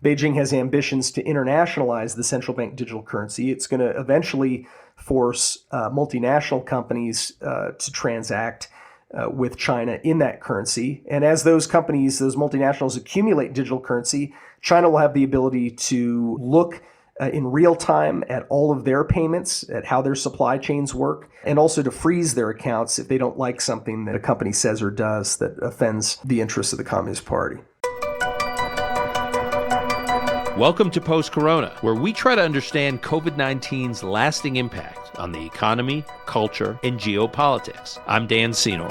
Beijing has ambitions to internationalize the central bank digital currency. It's going to eventually force multinational companies to transact with China in that currency. And as those companies, those multinationals accumulate digital currency, China will have the ability to look in real time at all of their payments, at how their supply chains work, and also to freeze their accounts if they don't like something that a company says or does that offends the interests of the Communist Party. Welcome to Post-Corona, where we try to understand COVID-19's lasting impact on the economy, culture, and geopolitics. I'm Dan Senor.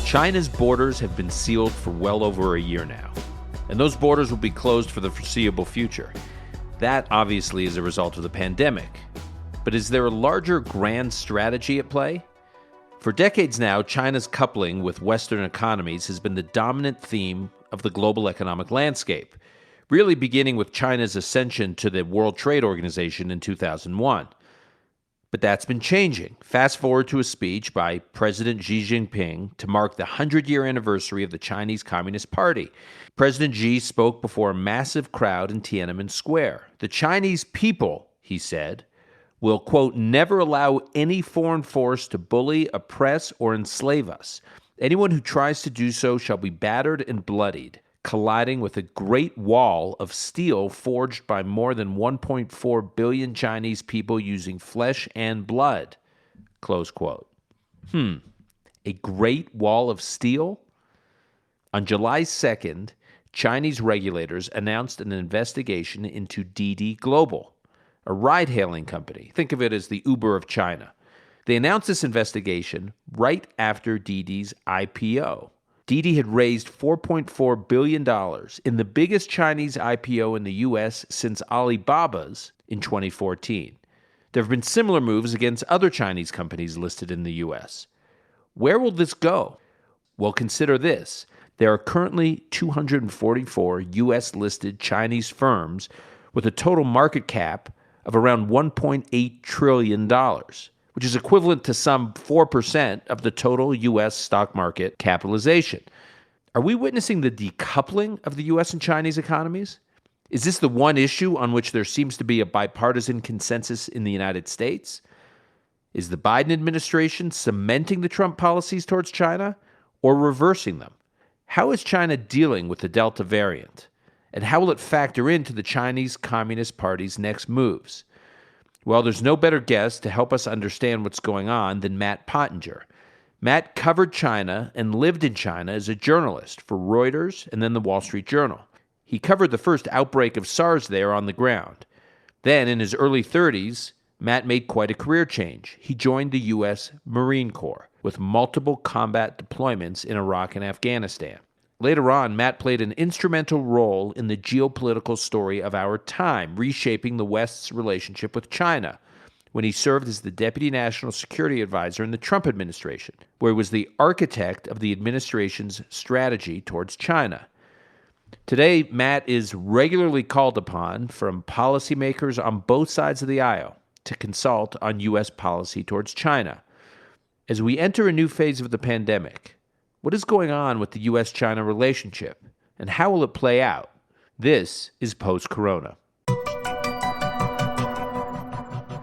China's borders have been sealed for well over a year now, and those borders will be closed for the foreseeable future. That obviously is a result of the pandemic. But is there a larger grand strategy at play? For decades now, China's coupling with Western economies has been the dominant theme of the global economic landscape, really beginning with China's ascension to the World Trade Organization in 2001. But that's been changing. Fast forward to a speech by President Xi Jinping to mark the 100-year anniversary of the Chinese Communist Party. President Xi spoke before a massive crowd in Tiananmen Square. The Chinese people, he said, will, quote, never allow any foreign force to bully, oppress, or enslave us. Anyone who tries to do so shall be battered and bloodied, colliding with a great wall of steel forged by more than 1.4 billion Chinese people using flesh and blood, close quote. A great wall of steel? On July 2nd, Chinese regulators announced an investigation into DiDi Global, a ride-hailing company. Think of it as the Uber of China. They announced this investigation right after DiDi's IPO. DiDi had raised $4.4 billion in the biggest Chinese IPO in the U.S. since Alibaba's in 2014. There have been similar moves against other Chinese companies listed in the U.S. Where will this go? Well, consider this. There are currently 244 U.S.-listed Chinese firms with a total market cap of around $1.8 trillion, which is equivalent to some 4% of the total U.S. stock market capitalization. Are we witnessing the decoupling of the U.S. and Chinese economies? Is this the one issue on which there seems to be a bipartisan consensus in the United States? Is the Biden administration cementing the Trump policies towards China or reversing them? How is China dealing with the Delta variant? And how will it factor into the Chinese Communist Party's next moves? Well, there's no better guest to help us understand what's going on than Matt Pottinger. Matt covered China and lived in China as a journalist for Reuters and then the Wall Street Journal. He covered the first outbreak of SARS there on the ground. Then, in his early 30s, Matt made quite a career change. He joined the U.S. Marine Corps with multiple combat deployments in Iraq and Afghanistan. Later on, Matt played an instrumental role in the geopolitical story of our time, reshaping the West's relationship with China, when he served as the Deputy National Security Advisor in the Trump administration, where he was the architect of the administration's strategy towards China. Today, Matt is regularly called upon from policymakers on both sides of the aisle to consult on U.S. policy towards China. As we enter a new phase of the pandemic, what is going on with the U.S.-China relationship, and how will it play out? This is Post-Corona.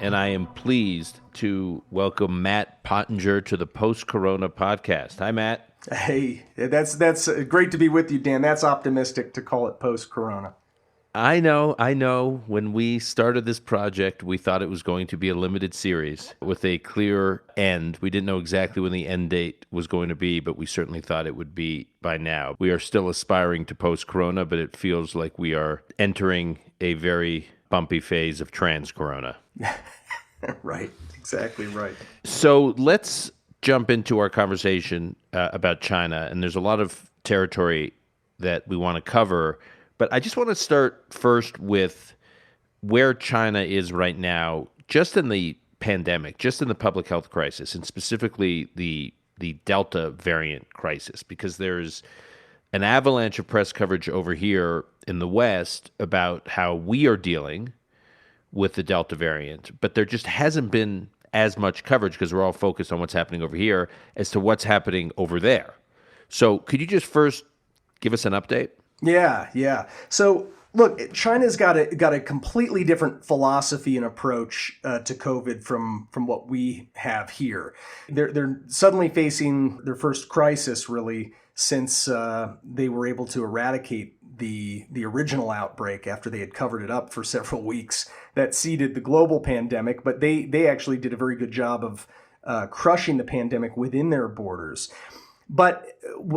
And I am pleased to welcome Matt Pottinger to the Post-Corona podcast. Hi, Matt. Hey, that's great to be with you, Dan. That's optimistic to call it Post-Corona. I know. When we started this project, we thought it was going to be a limited series with a clear end. We didn't know exactly when the end date was going to be, but we certainly thought it would be by now. We are still aspiring to post-corona, but it feels like we are entering a very bumpy phase of trans-corona. Right, exactly right. So let's jump into our conversation about China, and there's a lot of territory that we want to cover. But I just want to start first with where China is right now, just in the pandemic, just in the public health crisis, and specifically the Delta variant crisis, because there's an avalanche of press coverage over here in the West about how we are dealing with the Delta variant, but there just hasn't been as much coverage because we're all focused on what's happening over here as to what's happening over there. So could you just first give us an update? Yeah. So look, China's got a completely different philosophy and approach to COVID from what we have here. They're suddenly facing their first crisis really since they were able to eradicate the original outbreak after they had covered it up for several weeks. That seeded the global pandemic, but they actually did a very good job of crushing the pandemic within their borders. But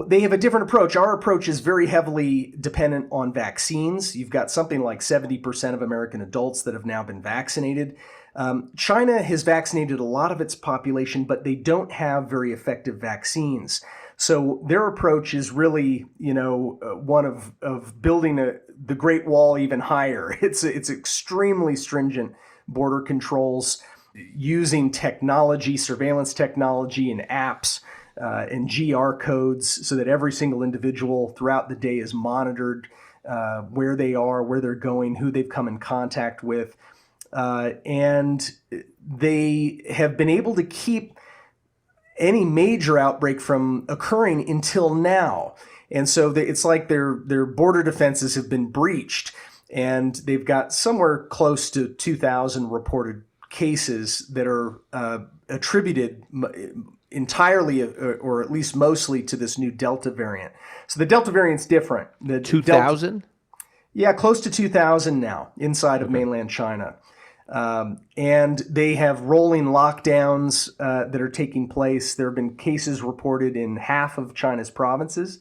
they have a different approach. Our approach is very heavily dependent on vaccines. You've got something like 70% of American adults that have now been vaccinated. China has vaccinated a lot of its population, but they don't have very effective vaccines. So their approach is really, one of building the Great Wall even higher. It's extremely stringent border controls using technology, surveillance technology and apps and GR codes so that every single individual throughout the day is monitored, where they are, where they're going, who they've come in contact with. And they have been able to keep any major outbreak from occurring until now. And so it's like their border defenses have been breached, and they've got somewhere close to 2,000 reported cases that are attributed entirely or at least mostly to this new Delta variant. So the Delta variant's different. The 2,000? Yeah, close to 2,000 now inside of mainland China. And they have rolling lockdowns that are taking place. There have been cases reported in half of China's provinces.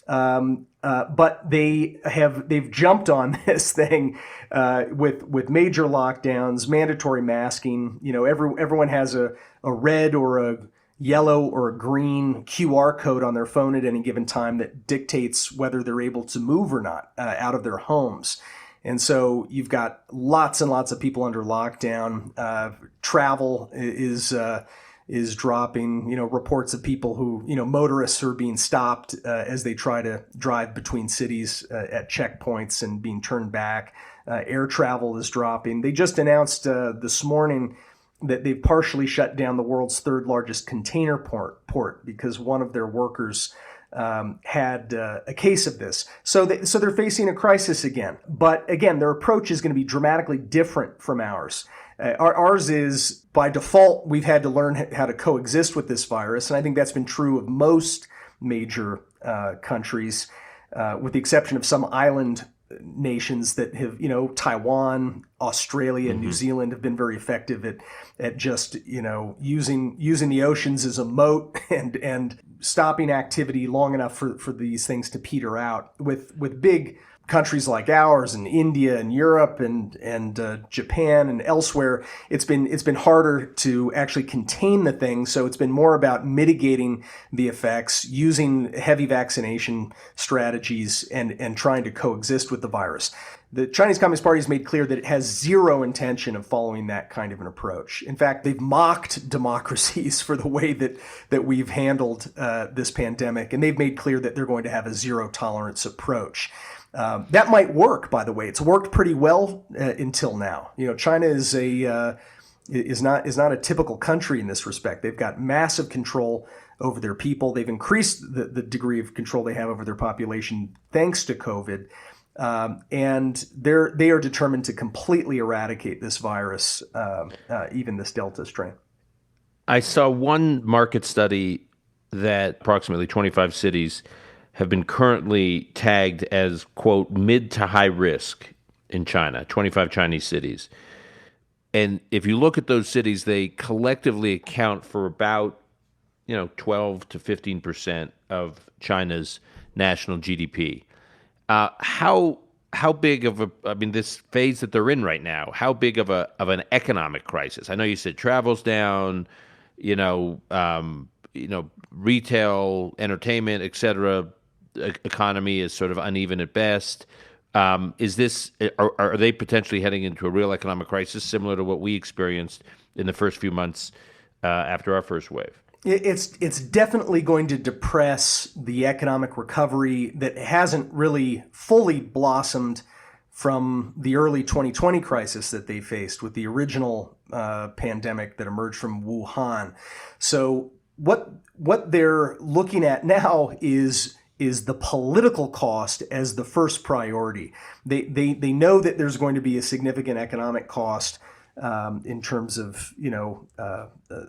But they've jumped on this thing with major lockdowns, mandatory masking. Everyone has a red or a yellow or a green QR code on their phone at any given time that dictates whether they're able to move or not out of their homes. And so you've got lots and lots of people under lockdown. Travel is dropping. Reports of people who, motorists who are being stopped as they try to drive between cities at checkpoints and being turned back. Air travel is dropping. They just announced this morning that they've partially shut down the world's third largest container port because one of their workers had a case of this. So they're facing a crisis again. But again, their approach is going to be dramatically different from ours. Ours is, by default, we've had to learn how to coexist with this virus. And I think that's been true of most major countries, with the exception of some island nations that have, Taiwan, Australia, and New Zealand have been very effective at just, using the oceans as a moat and stopping activity long enough for these things to peter out. With big countries like ours and India and Europe and Japan and elsewhere, it's been harder to actually contain the thing. So it's been more about mitigating the effects, using heavy vaccination strategies and trying to coexist with the virus. The Chinese Communist Party has made clear that it has zero intention of following that kind of an approach. In fact, they've mocked democracies for the way that we've handled this pandemic, and they've made clear that they're going to have a zero tolerance approach. That might work, by the way. It's worked pretty well until now. China is not a typical country in this respect. They've got massive control over their people. They've increased the degree of control they have over their population thanks to COVID. And they are determined to completely eradicate this virus, even this Delta strain. I saw one market study that approximately 25 cities have been currently tagged as, quote, mid to high risk in China, 25 Chinese cities. And if you look at those cities, they collectively account for about, 12 to 15% of China's national GDP. How big of this phase that they're in right now, how big of an economic crisis? I know you said travel's down, retail, entertainment, et cetera, economy is sort of uneven at best. Are they potentially heading into a real economic crisis similar to what we experienced in the first few months after our first wave? It's definitely going to depress the economic recovery that hasn't really fully blossomed from the early 2020 crisis that they faced with the original pandemic that emerged from Wuhan. So what they're looking at now is the political cost as the first priority. They know that there's going to be a significant economic cost in terms of a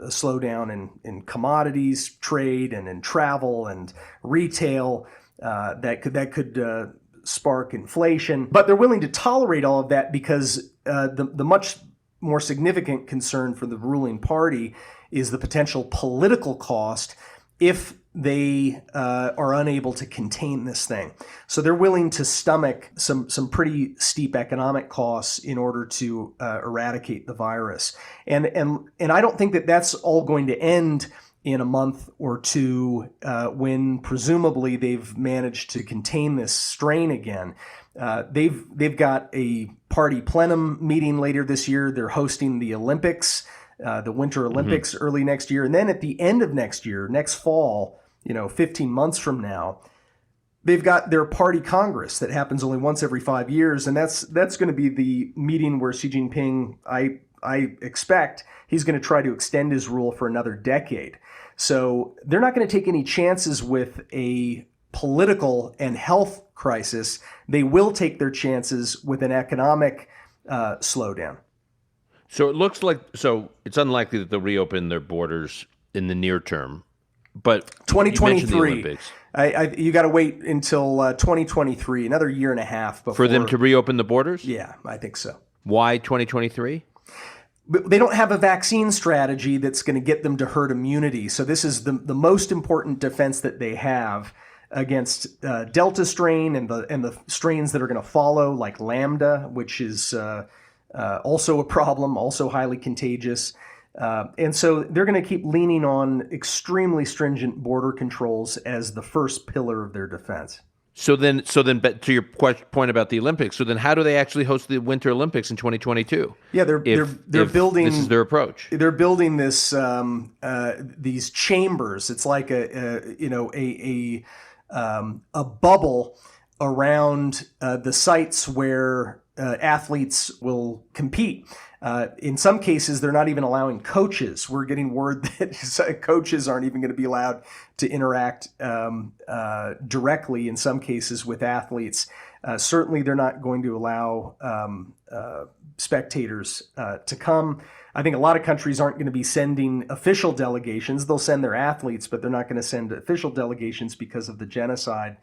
slowdown in commodities trade and in travel and retail that could spark inflation. But they're willing to tolerate all of that because the much more significant concern for the ruling party is the potential political cost if they are unable to contain this thing. So they're willing to stomach some pretty steep economic costs in order to eradicate the virus. And I don't think that that's all going to end in a month or two when presumably they've managed to contain this strain again. They've got a party plenum meeting later this year. They're hosting the Olympics, the Winter Olympics early next year. And then at the end of next year, next fall, 15 months from now, they've got their party Congress that happens only once every 5 years. And that's going to be the meeting where Xi Jinping, I expect, he's going to try to extend his rule for another decade. So they're not going to take any chances with a political and health crisis. They will take their chances with an economic slowdown. So it looks like, it's unlikely that they'll reopen their borders in the near term. But 2023, you got to wait until 2023, another year and a half before, for them to reopen the borders? Yeah, I think so. Why 2023? But they don't have a vaccine strategy that's going to get them to herd immunity. So this is the most important defense that they have against Delta strain and the strains that are going to follow, like Lambda, which is also a problem, also highly contagious. And so they're going to keep leaning on extremely stringent border controls as the first pillar of their defense. So then, but to your point about the Olympics, so then how do they actually host the Winter Olympics in 2022? Yeah, they're building. This is their approach. They're building this these chambers. It's like a bubble around the sites where athletes will compete. In some cases, they're not even allowing coaches. We're getting word that coaches aren't even going to be allowed to interact directly in some cases with athletes. Certainly, they're not going to allow spectators to come. I think a lot of countries aren't going to be sending official delegations. They'll send their athletes, but they're not going to send official delegations because of the genocide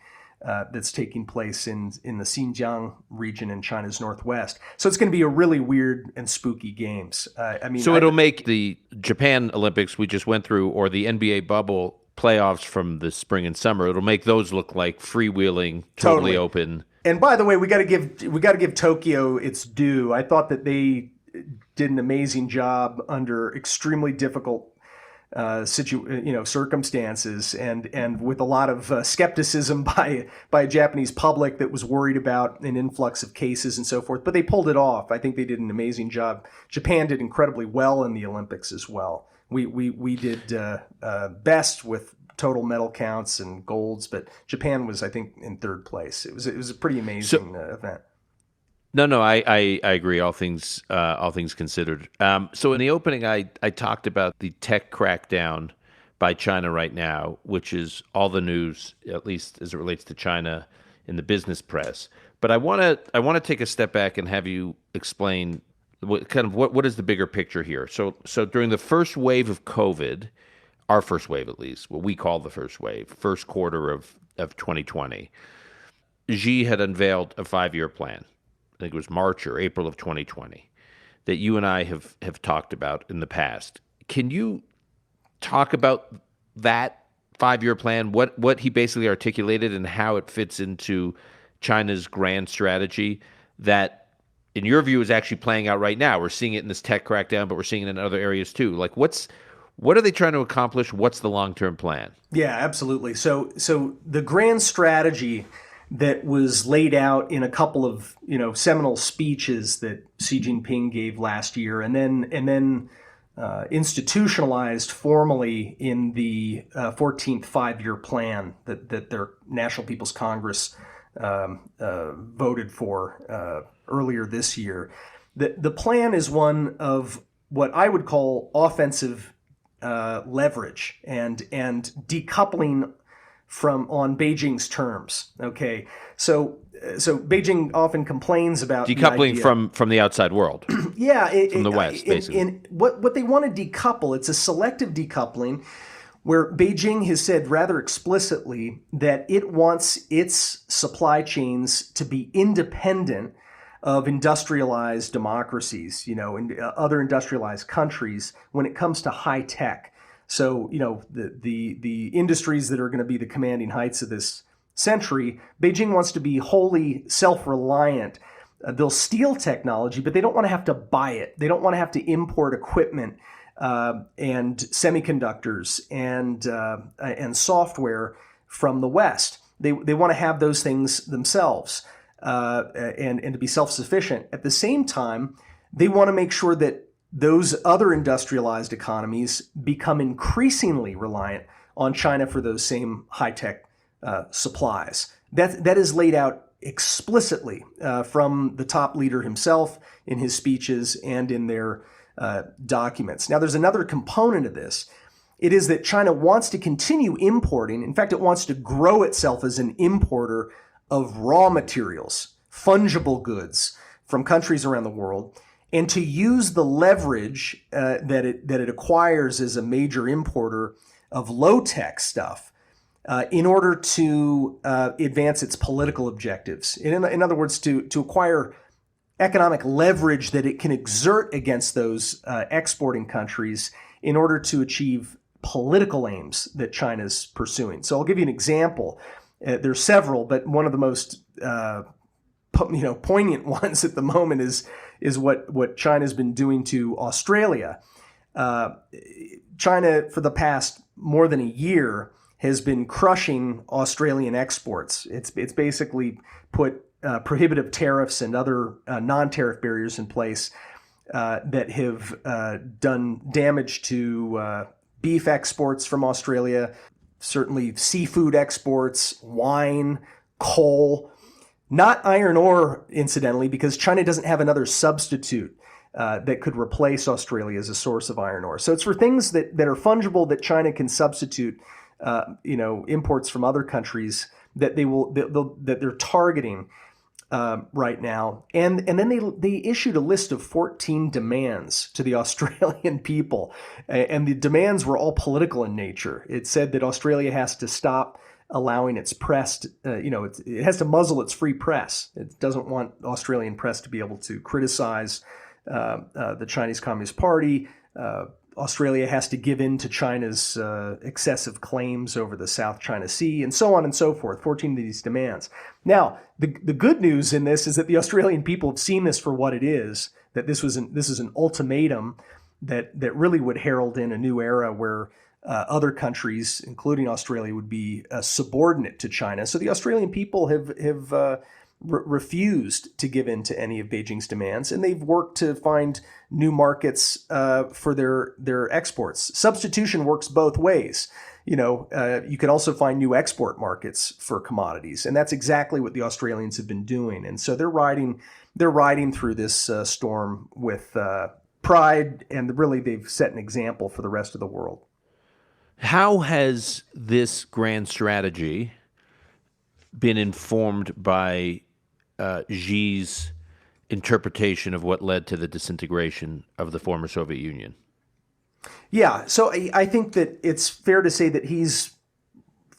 that's taking place in the Xinjiang region in China's northwest. So it's going to be a really weird and spooky games. It'll make the Japan Olympics we just went through, or the NBA bubble playoffs from the spring and summer. It'll make those look like freewheeling, totally open. And by the way, we got to give Tokyo its due. I thought that they did an amazing job under extremely difficult circumstances and with a lot of skepticism by a Japanese public that was worried about an influx of cases and so forth. But they pulled it off. I think they did an amazing job. Japan did incredibly well in the Olympics as well. We did best with total medal counts and golds, but Japan was, I think, in third place. It was a pretty amazing event. No, I agree. All things considered. So in the opening, I talked about the tech crackdown by China right now, which is all the news, at least as it relates to China in the business press. But I want to take a step back and have you explain what is the bigger picture here. So during the first wave of COVID, our first wave at least, what we call the first wave, first quarter of 2020, Xi had unveiled a 5-year plan. I think it was March or April of 2020, that you and I have talked about in the past. Can you talk about that 5-year plan, what he basically articulated and how it fits into China's grand strategy that, in your view, is actually playing out right now? We're seeing it in this tech crackdown, but we're seeing it in other areas too. Like, what are they trying to accomplish? What's the long-term plan? Yeah, absolutely. So the grand strategy that was laid out in a couple of seminal speeches that Xi Jinping gave last year, and then institutionalized formally in the 14th 5-year plan that their National People's Congress voted for earlier this year. The plan is one of what I would call offensive leverage and decoupling on Beijing's terms. Okay, so Beijing often complains about decoupling from the outside world. Yeah, from the West, basically. In what they want to decouple, it's a selective decoupling, where Beijing has said rather explicitly that it wants its supply chains to be independent of industrialized democracies, and other industrialized countries when it comes to high tech. So, the industries that are going to be the commanding heights of this century, Beijing wants to be wholly self-reliant. They'll steal technology, but they don't want to have to buy it. They don't want to have to import equipment and semiconductors and software from the West. They want to have those things themselves and to be self-sufficient. At the same time, they want to make sure that those other industrialized economies become increasingly reliant on China for those same high-tech supplies. That is laid out explicitly from the top leader himself in his speeches and in their documents. Now, there's another component of this. It is that China wants to continue importing. In fact, it wants to grow itself as an importer of raw materials, fungible goods from countries around the world, and to use the leverage that it acquires as a major importer of low-tech stuff in order to advance its political objectives. In other words, to acquire economic leverage that it can exert against those exporting countries in order to achieve political aims that China's pursuing. So I'll give you an example. There's several, but one of the most poignant ones at the moment is what China's been doing to Australia. China, for the past more than a year, has been crushing Australian exports. It's basically put prohibitive tariffs and other non-tariff barriers in place that have done damage to beef exports from Australia, certainly seafood exports, wine, coal, not iron ore, incidentally, because China doesn't have another substitute that could replace Australia as a source of iron ore. So it's for things that are fungible that China can substitute, imports from other countries that they're targeting right now. And then they issued a list of 14 demands to the Australian people, and the demands were all political in nature. It said that Australia has to stop allowing its press, it has to muzzle its free press. It doesn't want Australian press to be able to criticize the Chinese Communist Party. Australia has to give in to China's excessive claims over the South China Sea, and so on and so forth, 14 of these demands. Now, the good news in this is that the Australian people have seen this for what it is, that this is an ultimatum that really would herald in a new era where other countries, including Australia, would be subordinate to China. So the Australian people have refused to give in to any of Beijing's demands, and they've worked to find new markets for their exports. Substitution works both ways. You can also find new export markets for commodities, and that's exactly what the Australians have been doing. And so they're riding through this storm with pride, and really they've set an example for the rest of the world. How has this grand strategy been informed by Xi's interpretation of what led to the disintegration of the former Soviet Union? Yeah, so I think that it's fair to say that he's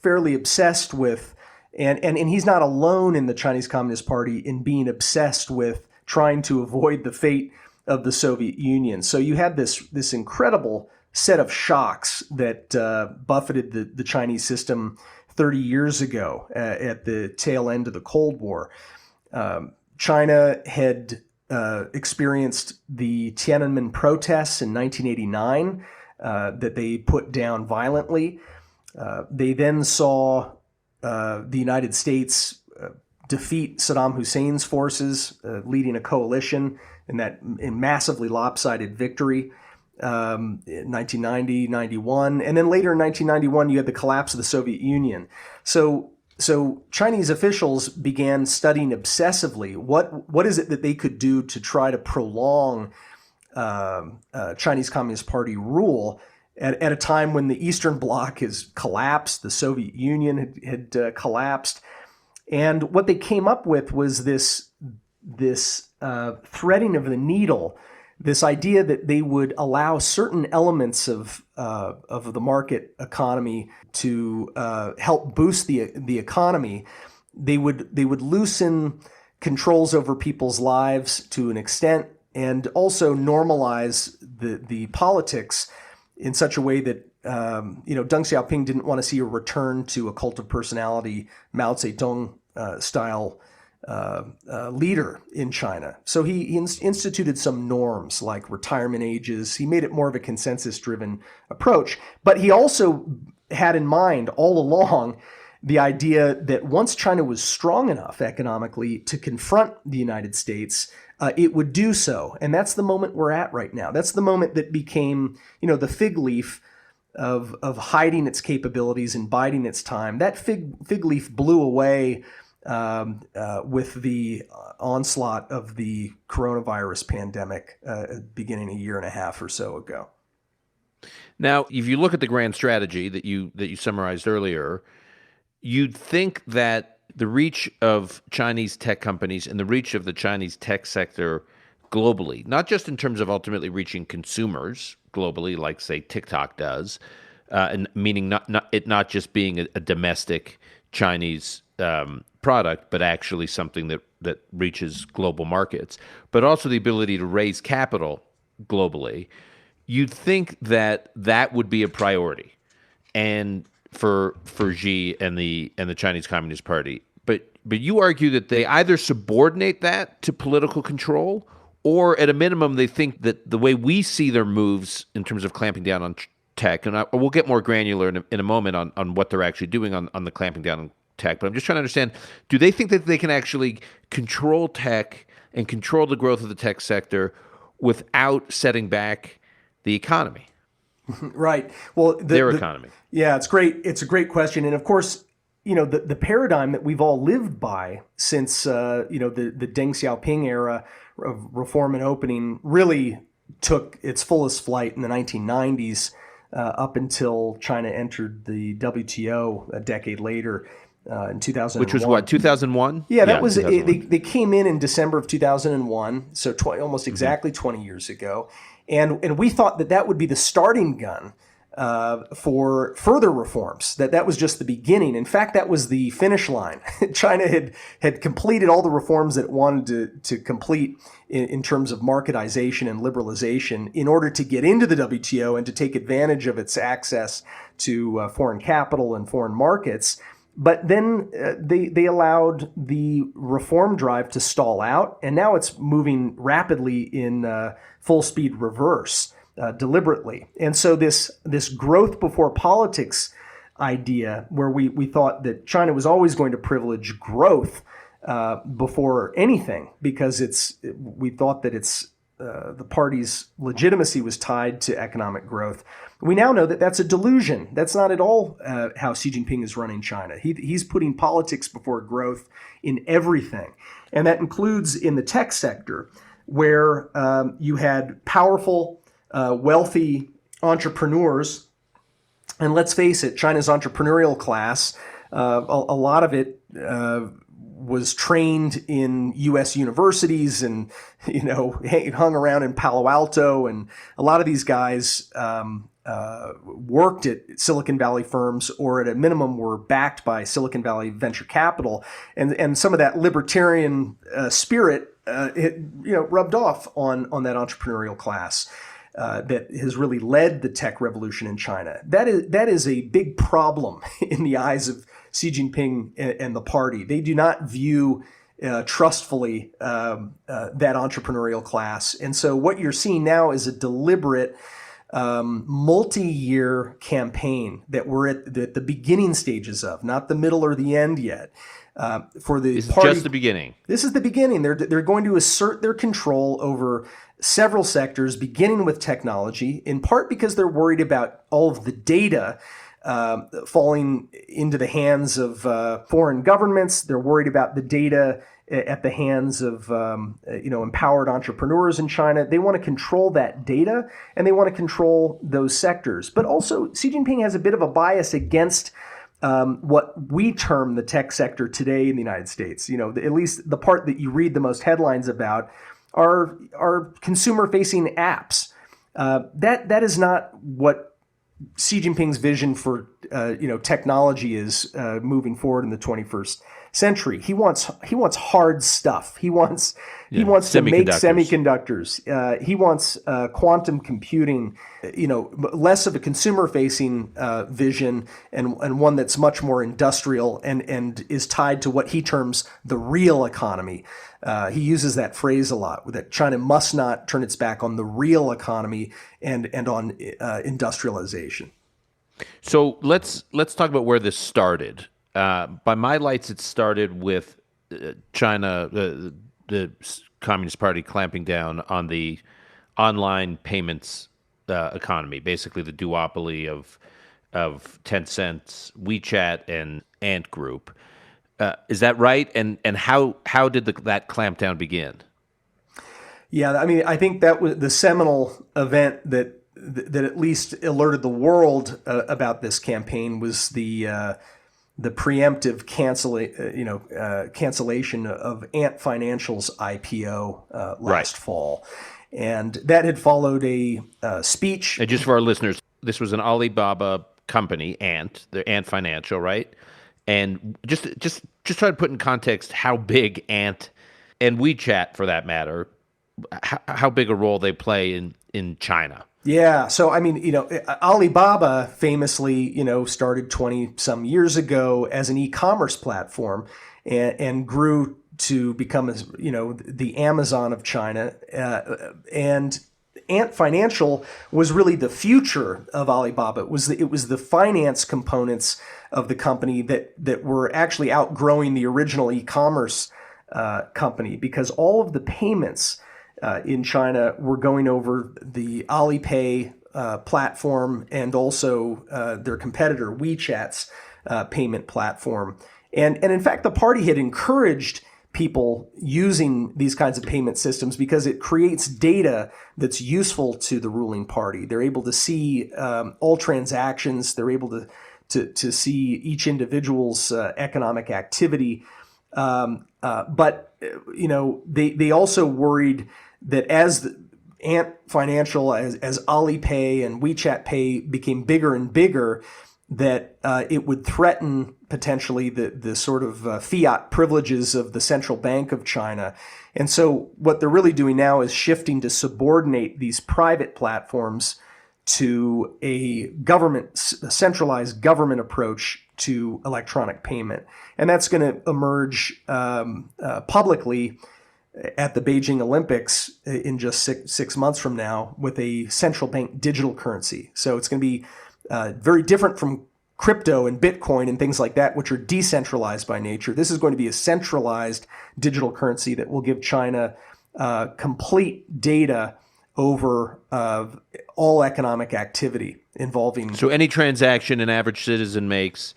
fairly obsessed with, and he's not alone in the Chinese Communist Party in being obsessed with trying to avoid the fate of the Soviet Union. So you had this incredible set of shocks that buffeted the Chinese system 30 years ago at the tail end of the Cold War. China had experienced the Tiananmen protests in 1989 that they put down violently. They then saw the United States defeat Saddam Hussein's forces, leading a coalition in massively lopsided victory. In 1990, 91, and then later in 1991, you had the collapse of the Soviet Union. So So Chinese officials began studying obsessively what is it that they could do to try to prolong Chinese Communist Party rule at a time when the Eastern Bloc has collapsed, the Soviet Union had collapsed, and what they came up with was this threading of the needle, this idea that they would allow certain elements of the market economy to help boost the economy. They would loosen controls over people's lives to an extent, and also normalize the politics in such a way that Deng Xiaoping didn't want to see a return to a cult of personality, Mao Zedong style leader in China. So he instituted some norms like retirement ages. He made it more of a consensus-driven approach. But he also had in mind all along the idea that once China was strong enough economically to confront the United States, it would do so. And that's the moment we're at right now. That's the moment that became, the fig leaf of hiding its capabilities and biding its time. That fig leaf blew away with the onslaught of the coronavirus pandemic beginning a year and a half or so ago. Now, if you look at the grand strategy that you summarized earlier, you'd think that the reach of Chinese tech companies and the reach of the Chinese tech sector globally, not just in terms of ultimately reaching consumers globally, like say TikTok does, and meaning not just being a domestic Chinese product, but actually something that reaches global markets, but also the ability to raise capital globally. You'd think that would be a priority, and for Xi and the Chinese Communist Party, but you argue that they either subordinate that to political control, or at a minimum they think that the way we see their moves in terms of clamping down on tech, and we'll get more granular in a moment on what they're actually doing on the clamping down on tech, but I'm just trying to understand, do they think that they can actually control tech and control the growth of the tech sector without setting back the economy? Right. Well, their economy. Yeah, it's great. It's a great question. And of course, the paradigm that we've all lived by since, the Deng Xiaoping era of reform and opening really took its fullest flight in the 1990s up until China entered the WTO a decade later. In 2001. Which was what, 2001? Yeah, that was, they came in December of 2001, so almost exactly 20 years ago. And we thought that would be the starting gun for further reforms, that was just the beginning. In fact, that was the finish line. China had completed all the reforms that it wanted to complete in terms of marketization and liberalization in order to get into the WTO and to take advantage of its access to foreign capital and foreign markets. But then they allowed the reform drive to stall out, and now it's moving rapidly in full speed reverse, deliberately. And so this growth before politics idea, where we thought that China was always going to privilege growth before anything, because we thought that the party's legitimacy was tied to economic growth. We now know that that's a delusion. That's not at all how Xi Jinping is running China. He's putting politics before growth in everything. And that includes in the tech sector, where you had powerful, wealthy entrepreneurs. And let's face it, China's entrepreneurial class, a lot of it was trained in U.S. universities and, hung around in Palo Alto. And a lot of these guys worked at Silicon Valley firms, or at a minimum were backed by Silicon Valley venture capital. And some of that libertarian spirit rubbed off on that entrepreneurial class that has really led the tech revolution in China. That is a big problem in the eyes of Xi Jinping and the party. They do not view trustfully that entrepreneurial class. And so what you're seeing now is a deliberate multi-year campaign that we're at the beginning stages of, not the middle or the end yet. For the This party, is just the beginning. This is the beginning. They're going to assert their control over several sectors, beginning with technology, in part because they're worried about all of the data falling into the hands of foreign governments. They're worried about the data at the hands of empowered entrepreneurs in China. They want to control that data, and they want to control those sectors. But also, Xi Jinping has a bit of a bias against what we term the tech sector today in the United States. At least the part that you read the most headlines about are consumer-facing apps. That is not what Xi Jinping's vision for technology is moving forward in the 21st century. He wants hard stuff. He wants to make semiconductors. He wants quantum computing. Less of a consumer-facing vision and one that's much more industrial and is tied to what he terms the real economy. He uses that phrase a lot, that China must not turn its back on the real economy and on industrialization. So let's talk about where this started. By my lights, it started with China, the Communist Party clamping down on the online payments economy, basically the duopoly of Tencent, WeChat, and Ant Group. Is that right? And how did that clampdown begin? Yeah, I mean, I think that was the seminal event that at least alerted the world about this campaign was the preemptive cancellation of Ant Financial's IPO last fall. And that had followed a speech. And just for our listeners, this was an Alibaba company, Ant, the Ant Financial, right? And just try to put in context how big Ant and WeChat, for that matter, how big a role they play in China. Yeah. So, I mean, Alibaba famously, started 20 some years ago as an e-commerce platform and grew to become, the Amazon of China. And Ant Financial was really the future of Alibaba. It was the finance components of the company that were actually outgrowing the original e-commerce company, because all of the payments in China were going over the Alipay platform and also their competitor WeChat's payment platform. And in fact, the party had encouraged people using these kinds of payment systems because it creates data that's useful to the ruling party. They're able to see all transactions. They're able to see each individual's economic activity. But they also worried that as Ant Financial, as Alipay and WeChat Pay became bigger and bigger, that it would threaten potentially the sort of fiat privileges of the central bank of China. And so what they're really doing now is shifting to subordinate these private platforms to a centralized government approach to electronic payment. And that's going to emerge publicly at the Beijing Olympics in just six months from now with a central bank digital currency. So it's going to be very different from crypto and Bitcoin and things like that, which are decentralized by nature. This is going to be a centralized digital currency that will give China complete data over all economic activity involving. So any transaction an average citizen makes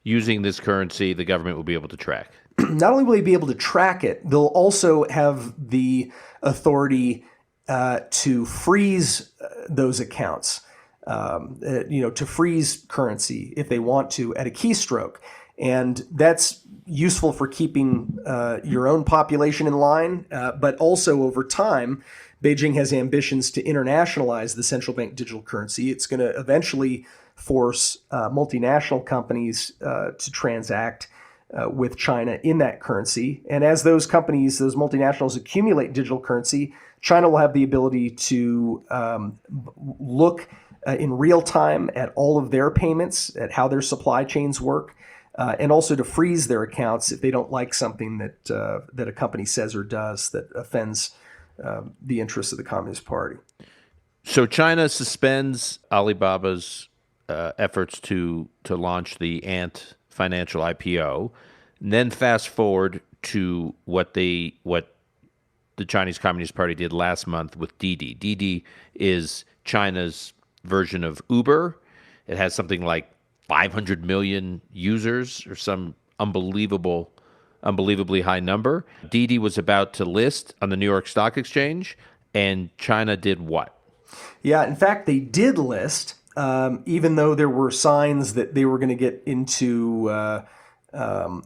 using this currency, the government will be able to track. Not only will they be able to track it, they'll also have the authority to freeze those accounts. To freeze currency if they want to at a keystroke. And that's useful for keeping your own population in line. But also over time, Beijing has ambitions to internationalize the central bank digital currency. It's going to eventually force multinational companies to transact with China in that currency. And as those companies, those multinationals accumulate digital currency, China will have the ability to look in real time at all of their payments, at how their supply chains work, and also to freeze their accounts if they don't like something that a company says or does that offends the interests of the Communist Party. So China suspends Alibaba's efforts to launch the Ant Financial IPO, and then fast forward to what the Chinese Communist Party did last month with DiDi. DiDi is China's version of Uber. It has something like 500 million users or some unbelievably high number. DiDi was about to list on the New York Stock Exchange, and China did what? Yeah, in fact, they did list, even though there were signs that they were going to get into a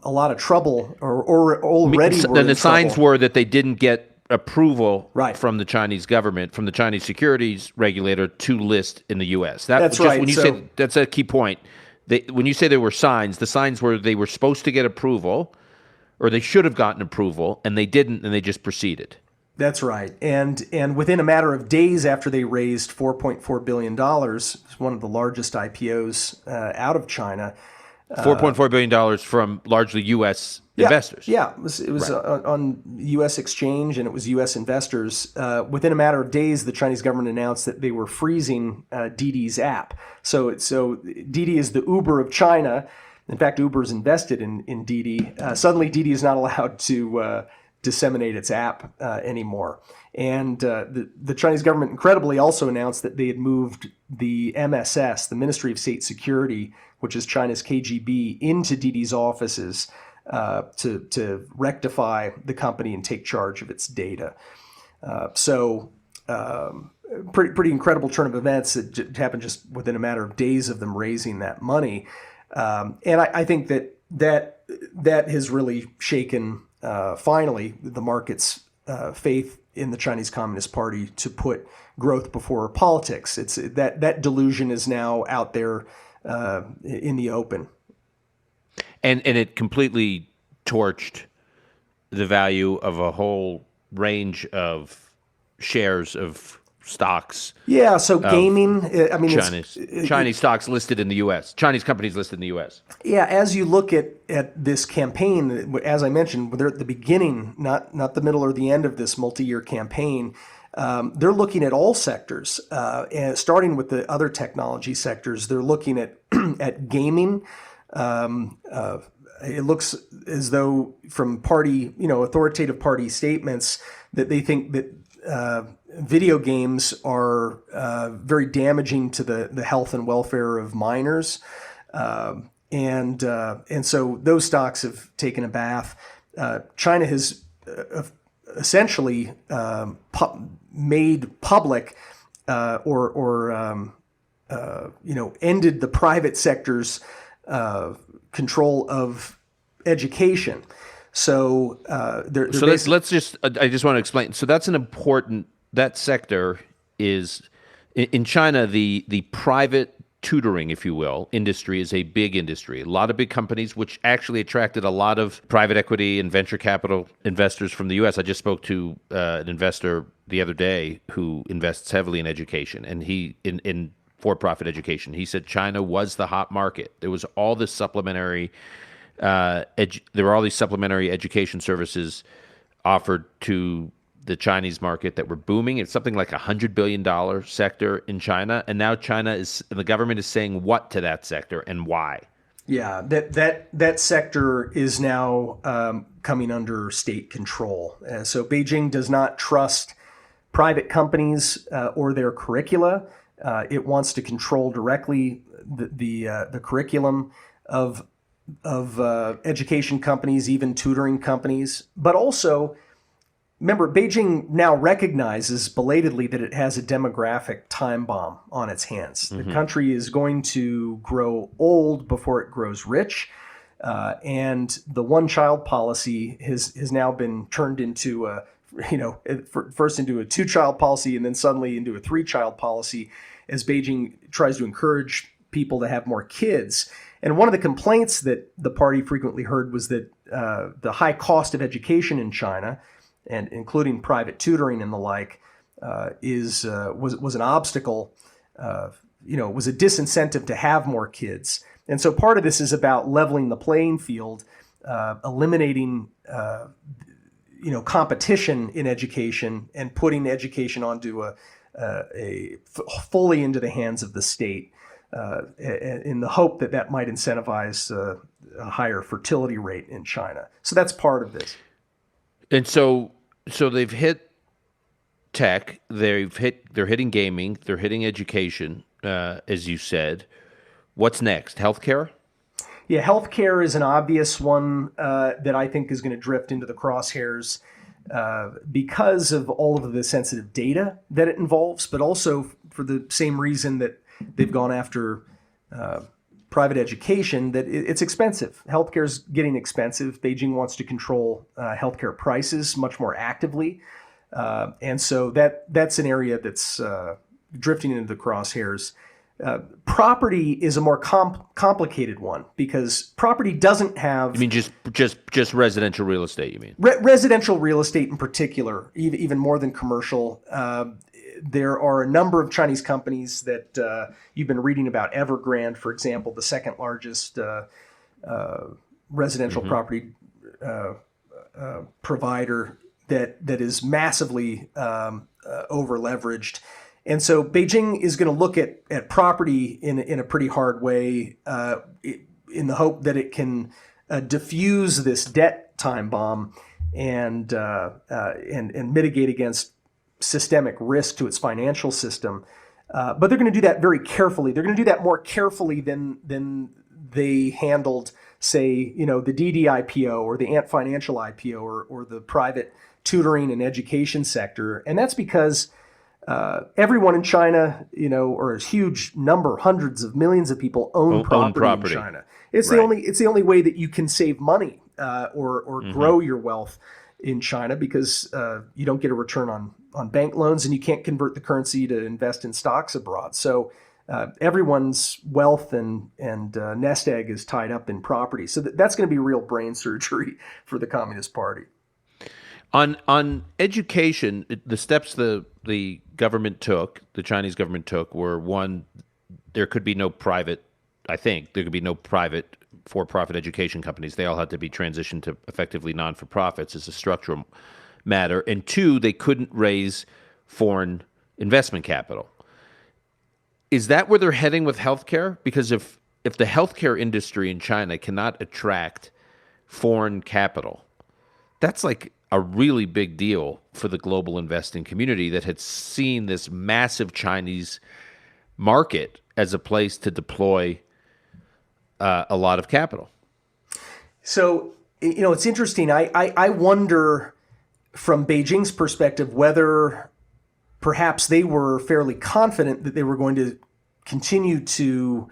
lot of trouble, or already were Then in the signs trouble. were that they didn't get approval Right. from the Chinese government, from the Chinese securities regulator to list in the U.S. That's right. When you say that's a key point. When you say there were signs, the signs were they were supposed to get approval, or they should have gotten approval, and they didn't, and they just proceeded. That's right. And within a matter of days after they raised $4.4 billion, it's one of the largest IPOs out of China. $4.4 billion from largely U.S. investors. Yeah, it was Right. on U.S. exchange, and it was U.S. investors. Within a matter of days, the Chinese government announced that they were freezing DiDi's app. So DiDi is the Uber of China. In fact, Uber's invested in DiDi. Suddenly, DiDi is not allowed to disseminate its app anymore. And the Chinese government incredibly also announced that they had moved the MSS, the Ministry of State Security, which is China's KGB, into DiDi's offices to rectify the company and take charge of its data. Pretty incredible turn of events that happened just within a matter of days of them raising that money. And I think that has really shaken, finally, the market's faith in the Chinese Communist Party to put growth before politics. It's that delusion is now out there in the open. And it completely torched the value of a whole range of shares of stocks. Yeah, so gaming, I mean, Chinese stocks listed in the U.S., Chinese companies listed in the U.S. Yeah, as you look at this campaign, as I mentioned, they're at the beginning, not the middle or the end of this multi-year campaign. They're looking at all sectors, and starting with the other technology sectors. They're looking at at gaming. It looks as though from authoritative party statements that they think that video games are very damaging to the health and welfare of minors, and so those stocks have taken a bath. China has essentially made public ended the private sector's control of education. So let's just. I just want to explain. So that's an important. That sector is in China. The private tutoring, if you will, industry is a big industry. A lot of big companies, which actually attracted a lot of private equity and venture capital investors from the U.S. I just spoke to an investor the other day who invests heavily in education, and he in for-profit education. He said China was the hot market. There was all this supplementary. There were all these supplementary education services offered to the Chinese market that were booming. It's something like $100 billion sector in China, and now the government is saying what to that sector and why. Yeah, that sector is now coming under state control. So Beijing does not trust private companies or their curricula. It wants to control directly the curriculum of education companies, even tutoring companies. But also, remember, Beijing now recognizes belatedly that it has a demographic time bomb on its hands. The country is going to grow old before it grows rich. And the one-child policy has now been turned into first into a two-child policy and then suddenly into a three-child policy as Beijing tries to encourage people to have more kids. And one of the complaints that the party frequently heard was that the high cost of education in China, and including private tutoring and the like, was an obstacle. Was a disincentive to have more kids. And so part of this is about leveling the playing field, eliminating competition in education, and putting education onto fully into the hands of the state, in the hope that might incentivize a higher fertility rate in China. So that's part of this. And so they've hit tech, they're hitting gaming, they're hitting education, as you said. What's next? Healthcare? Yeah, healthcare is an obvious one that I think is going to drift into the crosshairs because of all of the sensitive data that it involves, but also for the same reason that they've gone after private education, that it's expensive. Healthcare is getting expensive. Beijing wants to control healthcare prices much more actively. And so that's an area that's drifting into the crosshairs. Property is a more complicated one because property doesn't have. You mean just residential real estate? You mean residential real estate in particular, even more than commercial. There are a number of Chinese companies that you've been reading about. Evergrande, for example, the second largest residential property provider that is massively over leveraged. And so Beijing is going to look at property in a pretty hard way in the hope that it can diffuse this debt time bomb and mitigate against systemic risk to its financial system. But they're going to do that very carefully. They're going to do that more carefully than they handled, say, the DiDi IPO or the Ant Financial IPO or the private tutoring and education sector. And that's because everyone in China, or a huge number, hundreds of millions of people own property in China. It's the only way that you can save money or grow your wealth in China because you don't get a return on bank loans and you can't convert the currency to invest in stocks abroad. So everyone's wealth and nest egg is tied up in property. So that's going to be real brain surgery for the Communist Party. On education, the steps the government took, the Chinese government took, were one, there could be no private, I think, there could be no private for-profit education companies. They all had to be transitioned to effectively non-for-profits as a structural matter. And two, they couldn't raise foreign investment capital. Is that where they're heading with healthcare? Because if the healthcare industry in China cannot attract foreign capital, that's like a really big deal for the global investing community that had seen this massive Chinese market as a place to deploy a lot of capital. So, it's interesting. I wonder from Beijing's perspective whether perhaps they were fairly confident that they were going to continue to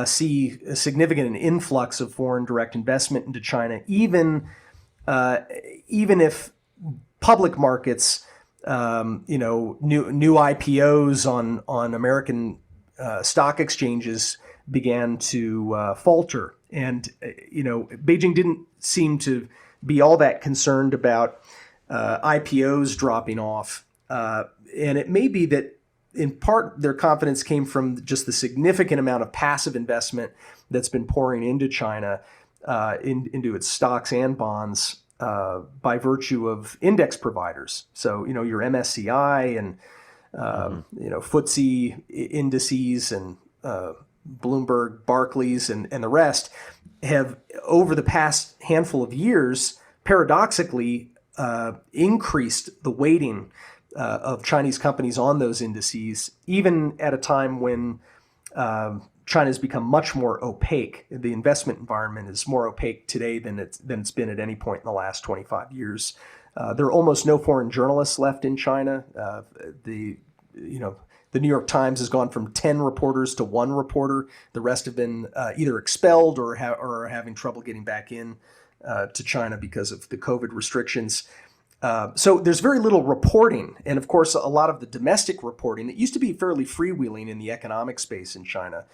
see a significant influx of foreign direct investment into China, even if public markets, new IPOs on American stock exchanges began to falter. And, Beijing didn't seem to be all that concerned about IPOs dropping off. And it may be that in part their confidence came from just the significant amount of passive investment that's been pouring into China, into its stocks and bonds by virtue of index providers. So, your MSCI and, FTSE indices and Bloomberg, Barclays, and the rest have, over the past handful of years, paradoxically increased the weighting of Chinese companies on those indices, even at a time when China's become much more opaque. The investment environment is more opaque today than it's been at any point in the last 25 years. There are almost no foreign journalists left in China. The New York Times has gone from 10 reporters to 1 reporter. The rest have been either expelled or are having trouble getting back in to China because of the COVID restrictions. So there's very little reporting. And of course, a lot of the domestic reporting that used to be fairly freewheeling in the economic space in China,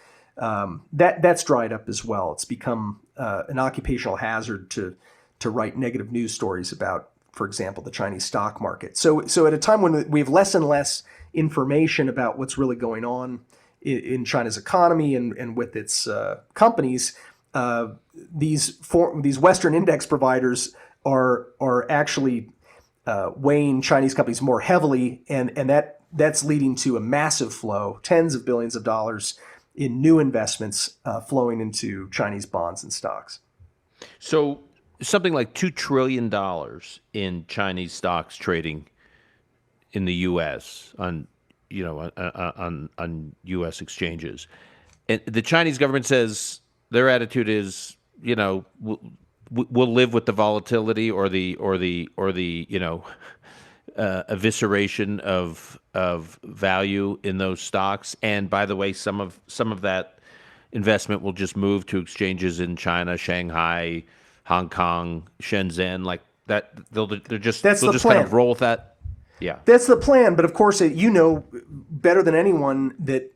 that's dried up as well. It's become an occupational hazard to write negative news stories about, for example, the Chinese stock market. So at a time when we have less and less information about what's really going on in China's economy and with its companies, these Western index providers are actually weighing Chinese companies more heavily, and that's leading to a massive flow, tens of billions of dollars in new investments flowing into Chinese bonds and stocks. So something like $2 trillion in Chinese stocks trading in the U.S. on U.S. exchanges. And the Chinese government says their attitude is, we'll live with the volatility or the evisceration of value in those stocks. And by the way, some of that investment will just move to exchanges in China, Shanghai, Hong Kong, Shenzhen, like that. They'll just kind of roll with that. Yeah, that's the plan. But of course, you know better than anyone that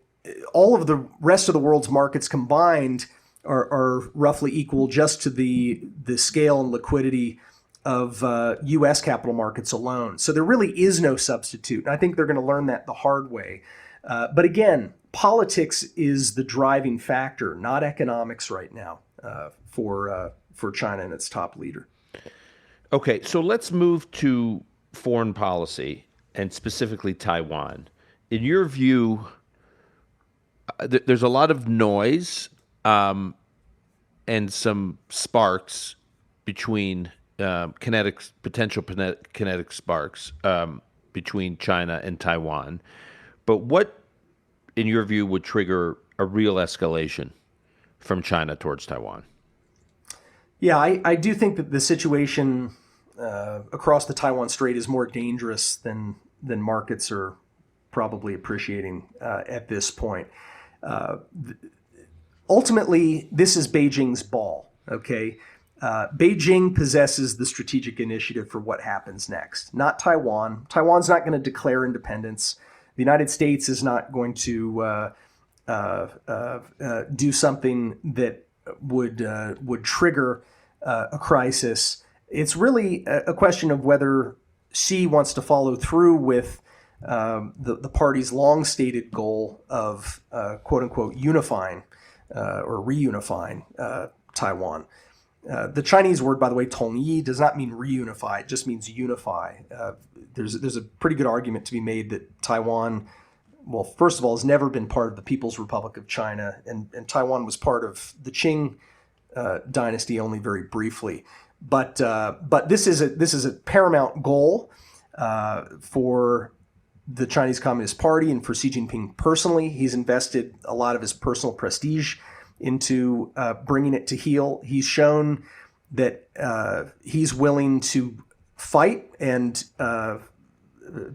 all of the rest of the world's markets combined are roughly equal just to the scale and liquidity of U.S. capital markets alone. So there really is no substitute. And I think they're going to learn that the hard way. But again, politics is the driving factor, not economics right now for China and its top leader. Okay, so let's move to foreign policy and specifically Taiwan. In your view, there's a lot of noise and some sparks between potential kinetic sparks between China and Taiwan. But what, in your view, would trigger a real escalation from China towards Taiwan? Yeah, I do think that the situation across the Taiwan Strait is more dangerous than markets are probably appreciating at this point. Ultimately, this is Beijing's ball, okay? Beijing possesses the strategic initiative for what happens next, not Taiwan. Taiwan's not going to declare independence. The United States is not going to do something that would trigger a crisis. It's really a question of whether Xi wants to follow through with the party's long-stated goal of quote-unquote unifying or reunifying Taiwan. The Chinese word, by the way, tongyi, does not mean reunify. It just means unify. There's a pretty good argument to be made that Taiwan, well, first of all, has never been part of the People's Republic of China, and Taiwan was part of the Qing dynasty only very briefly. But this is a paramount goal for the Chinese Communist Party and for Xi Jinping personally. He's invested a lot of his personal prestige into bringing it to heel. He's shown that he's willing to fight and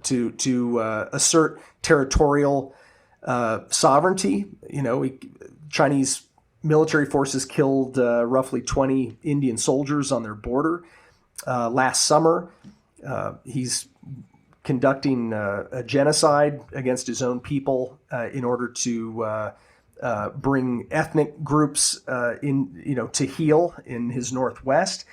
to assert territorial sovereignty. Chinese military forces killed roughly 20 Indian soldiers on their border last summer. He's conducting a genocide against his own people in order to bring ethnic groups to heel in his northwest.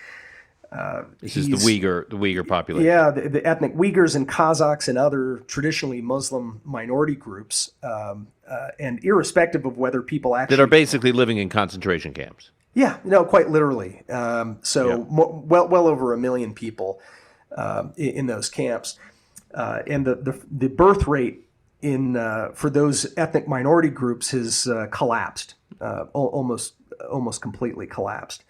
This is the Uyghur population. Yeah, the ethnic Uyghurs and Kazakhs and other traditionally Muslim minority groups, and irrespective of whether people actually that are basically living in concentration camps. Yeah, quite literally. Well over 1 million people in those camps, and the birth rate for those ethnic minority groups has collapsed, almost completely collapsed.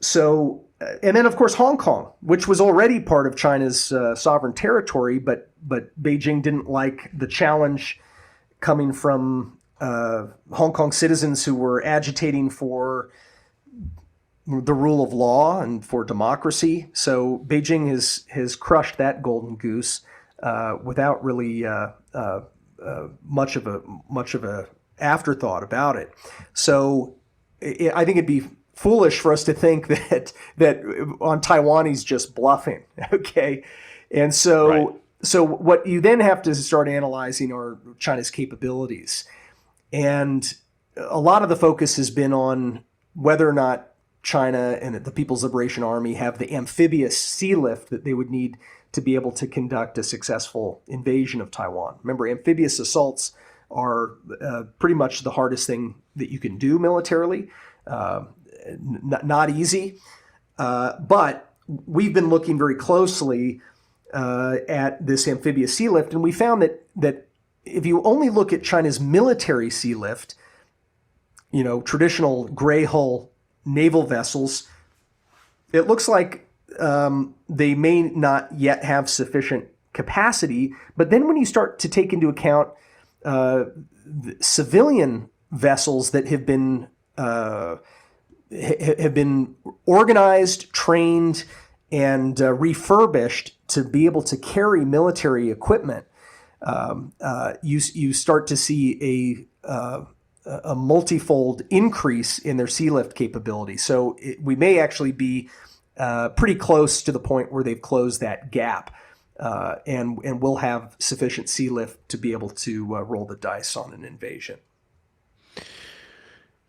So, and then of course Hong Kong, which was already part of China's sovereign territory, but Beijing didn't like the challenge coming from Hong Kong citizens who were agitating for the rule of law and for democracy. So Beijing has crushed that golden goose without really much of a afterthought about it. So I think it'd be foolish for us to think that on Taiwan he's just bluffing. Okay, and so right. So what you then have to start analyzing are China's capabilities, and a lot of the focus has been on whether or not China and the People's Liberation Army have the amphibious sea lift that they would need to be able to conduct a successful invasion of Taiwan. Remember, amphibious assaults are pretty much the hardest thing that you can do militarily. Not easy, but we've been looking very closely at this amphibious sea lift, and we found that if you only look at China's military sea lift, traditional gray hull naval vessels, it looks like they may not yet have sufficient capacity. But then when you start to take into account the civilian vessels that have been organized, trained, and refurbished to be able to carry military equipment, you start to see a multifold increase in their sea lift capability. So we may actually be pretty close to the point where they've closed that gap, and we'll have sufficient sea lift to be able to roll the dice on an invasion.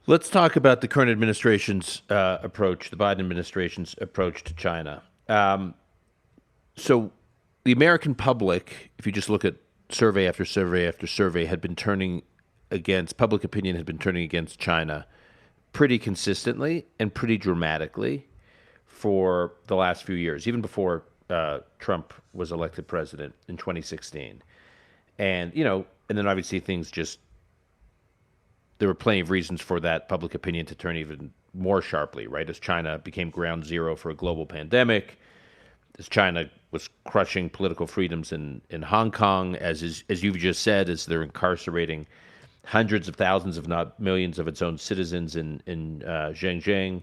Let's talk about the current administration's approach, the Biden administration's approach to China. So the American public, if you just look at survey after survey after survey, public opinion had been turning against China pretty consistently and pretty dramatically for the last few years, even before Trump was elected president in 2016. And then obviously there were plenty of reasons for that public opinion to turn even more sharply, right? As China became ground zero for a global pandemic, as China was crushing political freedoms in Hong Kong, as you've just said, as they're incarcerating hundreds of thousands, if not millions, of its own citizens in Xinjiang.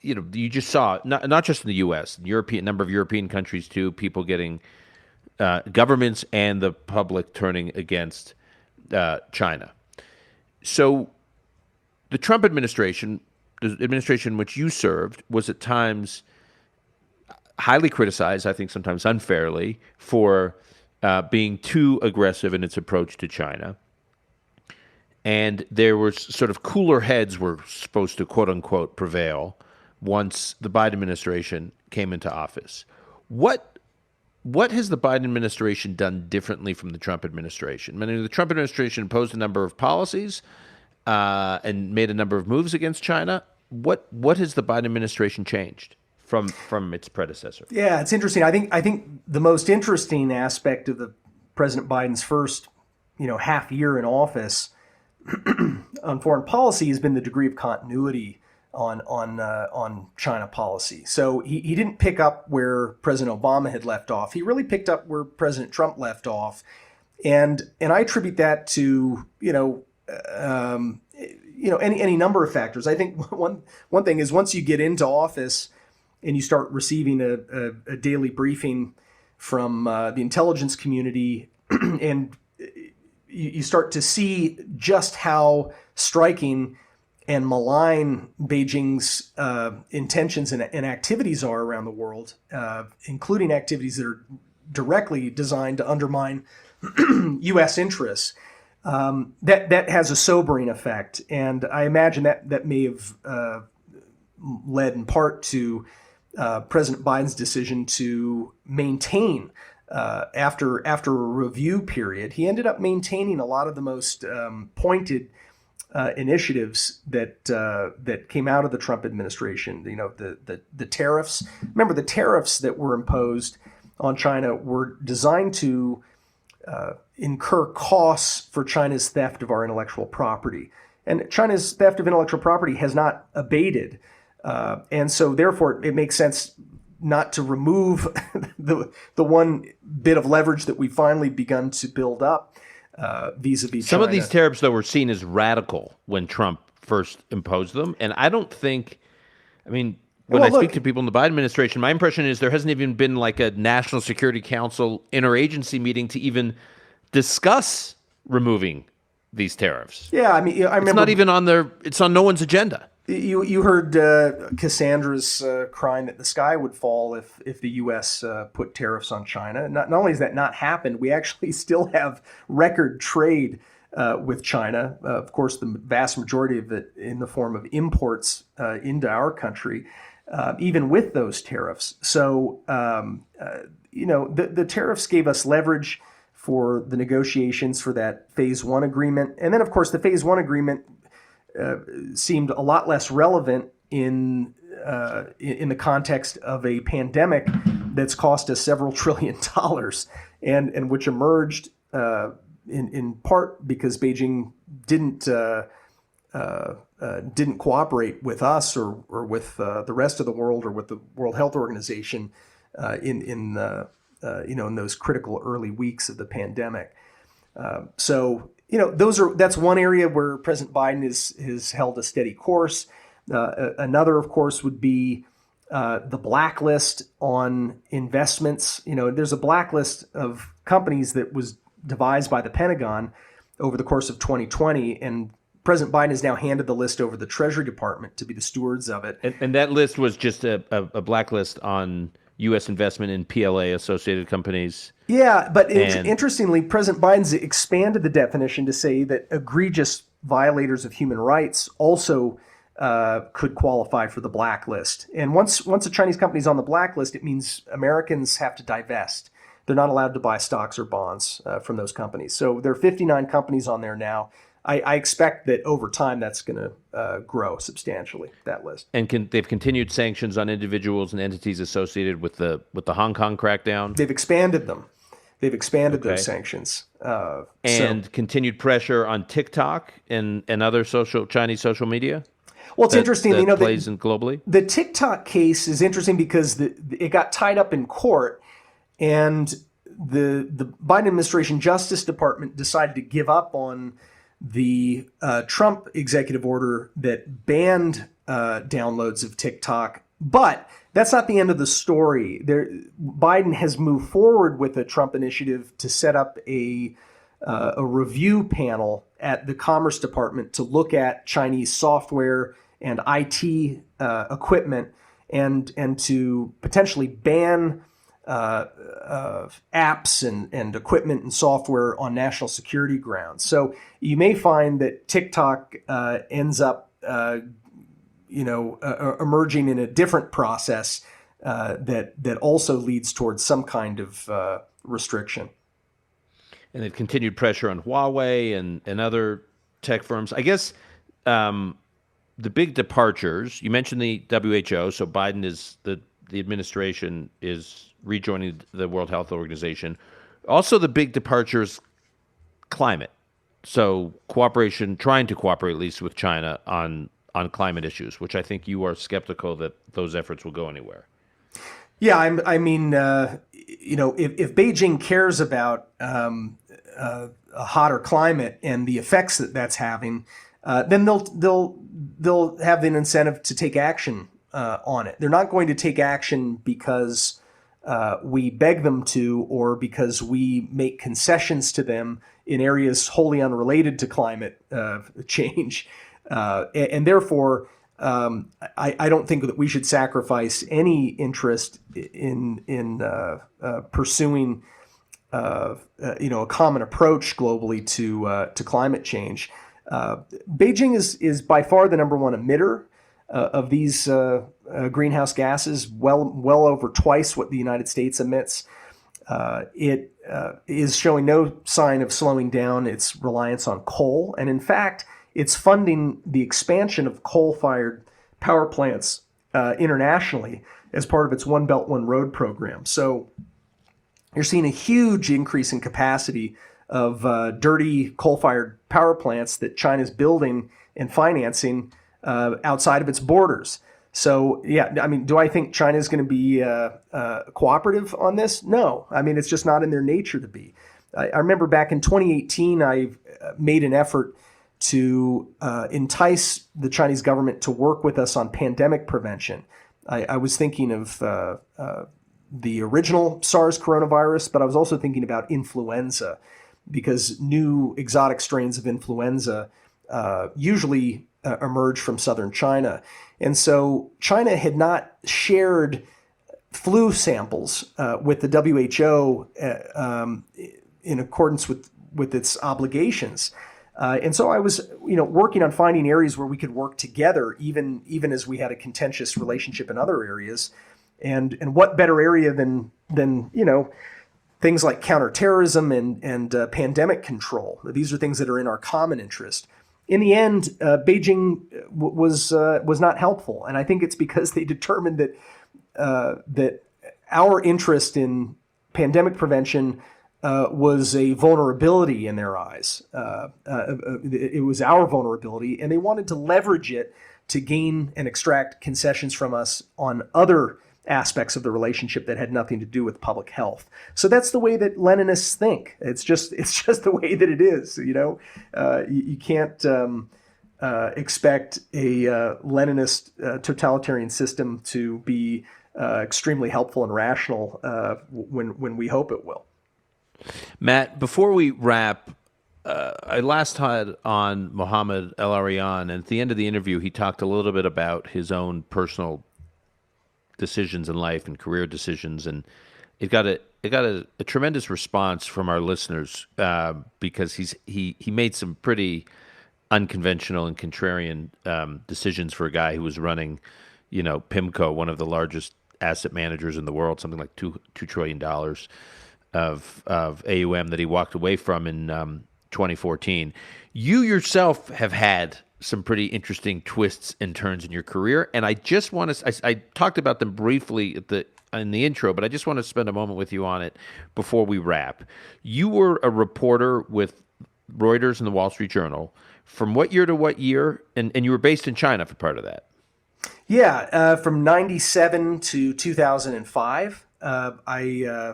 You just saw, not just in the U.S., number of European countries too, people getting governments and the public turning against China. So the Trump administration, the administration in which you served, was at times highly criticized, I think sometimes unfairly, for being too aggressive in its approach to China. And there was sort of cooler heads were supposed to, quote unquote, prevail once the Biden administration came into office. What has the Biden administration done differently from the Trump administration? I mean, the Trump administration imposed a number of policies and made a number of moves against China. What has the Biden administration changed from its predecessor? Yeah, it's interesting. I think the most interesting aspect of the President Biden's first, half year in office on foreign policy has been the degree of continuity on China policy. So he didn't pick up where President Obama had left off. He really picked up where President Trump left off, and I attribute that to any number of factors. I think one thing is, once you get into office and you start receiving a daily briefing from the intelligence community, and you start to see just how striking and malign Beijing's intentions and activities are around the world, including activities that are directly designed to undermine U.S. interests. That has a sobering effect, and I imagine that may have led in part to President Biden's decision to maintain, after a review period, he ended up maintaining a lot of the most pointed initiatives that came out of the Trump administration. The tariffs. Remember, the tariffs that were imposed on China were designed to incur costs for China's theft of our intellectual property, and China's theft of intellectual property has not abated, and so therefore it makes sense not to remove the one bit of leverage that we finally begun to build up vis-a-vis Some China. of these tariffs, though, were seen as radical when Trump first imposed them. And I don't think, when I speak to people in the Biden administration, my impression is there hasn't even been like a National Security Council interagency meeting to even discuss removing these tariffs. Yeah, I remember. It's not even it's on no one's agenda. You heard Cassandra's crying that the sky would fall if the U.S. Put tariffs on China. Not only has that not happened, we actually still have record trade with China. Of course, the vast majority of it in the form of imports into our country, even with those tariffs. So, the tariffs gave us leverage for the negotiations for that Phase 1 agreement. And then, of course, the Phase 1 agreement seemed a lot less relevant in the context of a pandemic that's cost us several $1 trillion, and which emerged in part because Beijing didn't cooperate with us or with the rest of the world or with the World Health Organization in those critical early weeks of the pandemic. So That's one area where President Biden has held a steady course. Another, of course, would be the blacklist on investments. There's a blacklist of companies that was devised by the Pentagon over the course of 2020, and President Biden has now handed the list over to the Treasury Department to be the stewards of it. And that list was just a blacklist on U.S. investment in PLA-associated companies. Yeah, but interestingly, President Biden's expanded the definition to say that egregious violators of human rights also could qualify for the blacklist. And once a Chinese company's on the blacklist, it means Americans have to divest. They're not allowed to buy stocks or bonds from those companies. So there are 59 companies on there now. I expect that over time that's going to grow substantially, that list. And they've continued sanctions on individuals and entities associated with the Hong Kong crackdown? They've expanded them. They've expanded those sanctions. And continued pressure on TikTok and other Chinese social media? Well, it's interesting. That plays in globally? The TikTok case is interesting because it got tied up in court, and the Biden administration Justice Department decided to give up on the Trump executive order that banned downloads of TikTok. But that's not the end of the story. Biden has moved forward with a Trump initiative to set up a review panel at the Commerce Department to look at Chinese software and IT equipment and to potentially ban apps and equipment and software on national security grounds. So you may find that TikTok ends up, emerging in a different process that also leads towards some kind of restriction. And they've continued pressure on Huawei and other tech firms. I guess the big departures, you mentioned the WHO, so Biden is the administration is rejoining the World Health Organization. Also, the big departure is climate. So trying to cooperate at least with China on climate issues, which I think you are skeptical that those efforts will go anywhere. Yeah, if Beijing cares about a hotter climate and the effects that that's having, then they'll have an incentive to take action on it. They're not going to take action because we beg them to, or because we make concessions to them in areas wholly unrelated to climate change. And therefore, I don't think that we should sacrifice any interest in pursuing a common approach globally to climate change. Beijing is by far the number one emitter of these greenhouse gases, well over twice what the United States emits. It is showing no sign of slowing down its reliance on coal, and in fact, it's funding the expansion of coal-fired power plants internationally as part of its One Belt, One Road program. So you're seeing a huge increase in capacity of dirty coal-fired power plants that China's building and financing outside of its borders. So, yeah, do I think China's going to be cooperative on this? No. It's just not in their nature to be. I remember back in 2018, I made an effort to entice the Chinese government to work with us on pandemic prevention. I was thinking of the original SARS coronavirus, but I was also thinking about influenza, because new exotic strains of influenza usually emerge from southern China. And so China had not shared flu samples with the WHO in accordance with its obligations. And so I was, working on finding areas where we could work together, even as we had a contentious relationship in other areas. And what better area than things like counterterrorism and pandemic control. These are things that are in our common interest. In the end, Beijing was not helpful, and I think it's because they determined that our interest in pandemic prevention was a vulnerability in their eyes. It was our vulnerability, and they wanted to leverage it to gain and extract concessions from us on other aspects of the relationship that had nothing to do with public health. So that's the way that Leninists think. It's just the way that it is. You can't expect a Leninist totalitarian system to be extremely helpful and rational when we hope it will. Matt, before we wrap, I last had on Mohammed El-Arian, and at the end of the interview, he talked a little bit about his own personal decisions in life and career decisions, and it got a tremendous response from our listeners because he made some pretty unconventional and contrarian decisions for a guy who was running, PIMCO, one of the largest asset managers in the world, something like $2 trillion of AUM that he walked away from in 2014. You yourself have had some pretty interesting twists and turns in your career, and I just want to. I talked about them briefly in the intro, but I just want to spend a moment with you on it before we wrap. You were a reporter with Reuters and the Wall Street Journal. From what year to what year? And you were based in China for part of that. Yeah, from 97 to 2005. I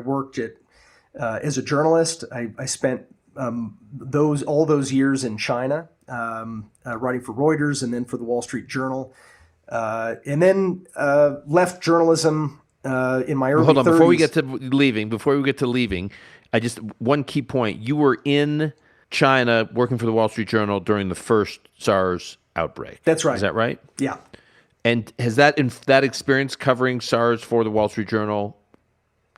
worked as a journalist. I spent all those years in China, writing for Reuters and then for the Wall Street Journal, and then left journalism in my early 30s. Hold on, before we get to leaving, I just one key point. You were in China working for the Wall Street Journal during the first SARS outbreak. That's right. Is that right? Yeah. And has that experience covering SARS for the Wall Street Journal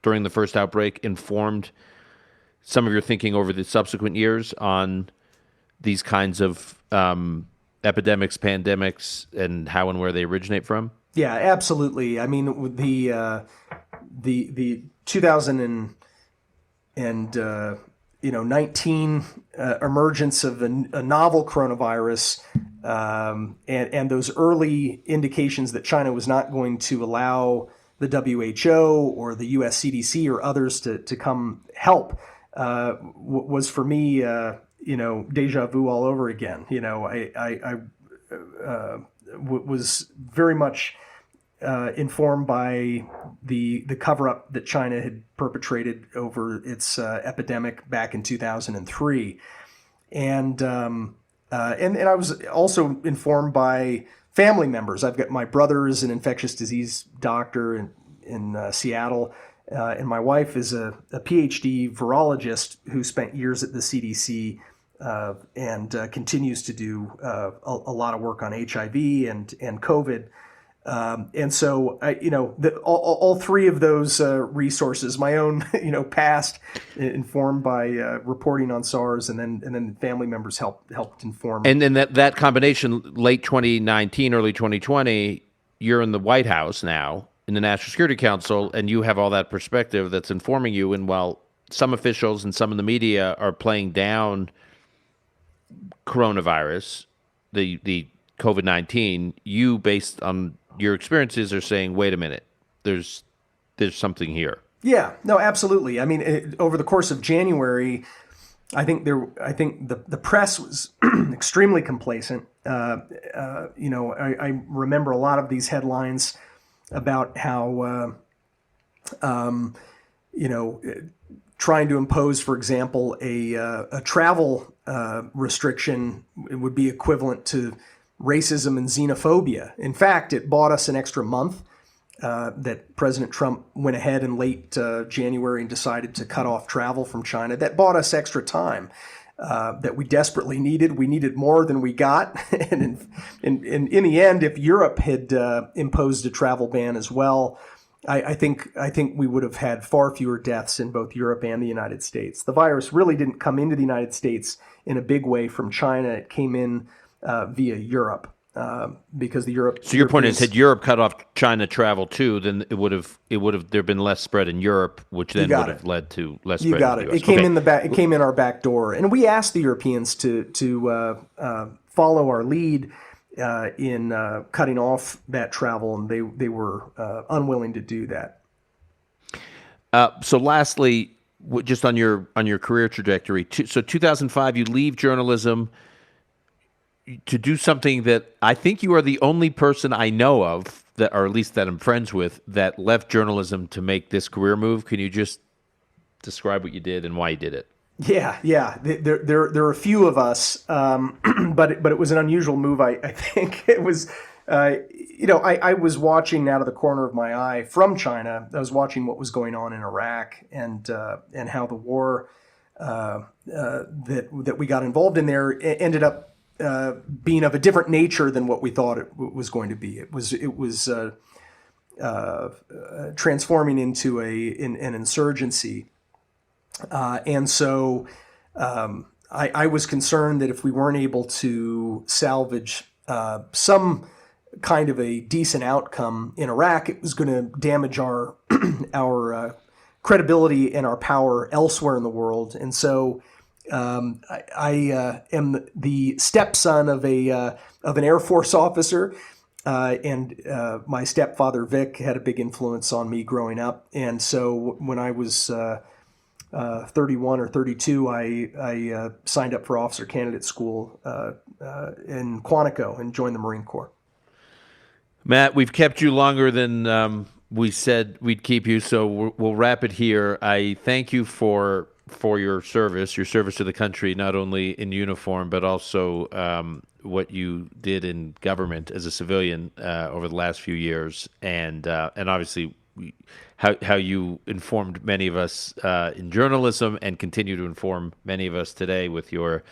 during the first outbreak informed some of your thinking over the subsequent years on these kinds of epidemics, pandemics, and how and where they originate from? Yeah, absolutely. I mean, the 2019 emergence of a novel coronavirus and those early indications that China was not going to allow the WHO or the US CDC or others to come help was for me, deja vu all over again. I was very much informed by the cover-up that China had perpetrated over its epidemic back in 2003, and I was also informed by family members. I've got my brother is an infectious disease doctor in Seattle, and my wife is a PhD virologist who spent years at the CDC and continues to do a lot of work on HIV and COVID. And so, all three of those resources, my own, past, informed by reporting on SARS, and then family members helped inform. And then that combination, late 2019, early 2020, you're in the White House now, in the National Security Council, and you have all that perspective that's informing you. And while some officials and some in the media are playing down coronavirus, the COVID-19, you, based on your experiences, are saying, wait a minute, there's something here. Yeah, no, absolutely. I mean, over the course of January, I think the press was extremely complacent. I remember a lot of these headlines about how, trying to impose, for example, a travel restriction would be equivalent to racism and xenophobia. In fact, it bought us an extra month that President Trump went ahead in late January and decided to cut off travel from China. That bought us extra time that we desperately needed. We needed more than we got. And in the end, if Europe had imposed a travel ban as well, I think we would have had far fewer deaths in both Europe and the United States. The virus really didn't come into the United States in a big way from China. It came in via Europe because the Europe. So your point is, had Europe cut off China travel too, then it would have there'd been less spread in Europe, which then would have led to less spread. You got in it. the US. It came in the back. It came in our back door, and we asked the Europeans to follow our lead in cutting off that travel, and they were unwilling to do that. So lastly, just on your career trajectory, so 2005, you leave journalism to do something that I think you are the only person I know of that, or at least that I'm friends with, that left journalism to make this career move. Can you just describe what you did and why you did it? Yeah. There are a few of us, but it was an unusual move. I think it was. I was watching out of the corner of my eye from China. I was watching what was going on in Iraq and how the war that we got involved in there ended up being of a different nature than what we thought it was going to be. It was transforming into an insurgency, and so I was concerned that if we weren't able to salvage some kind of a decent outcome in Iraq, it was going to damage our credibility and our power elsewhere in the world. And so I am the stepson of an Air Force officer, and my stepfather Vic had a big influence on me growing up. And so when I was 31 or 32, I signed up for officer candidate school in Quantico and joined the Marine Corps. Matt, we've kept you longer than we said we'd keep you, so we'll wrap it here. I thank you for your service to the country, not only in uniform, but also what you did in government as a civilian over the last few years, and obviously how you informed many of us in journalism and continue to inform many of us today with your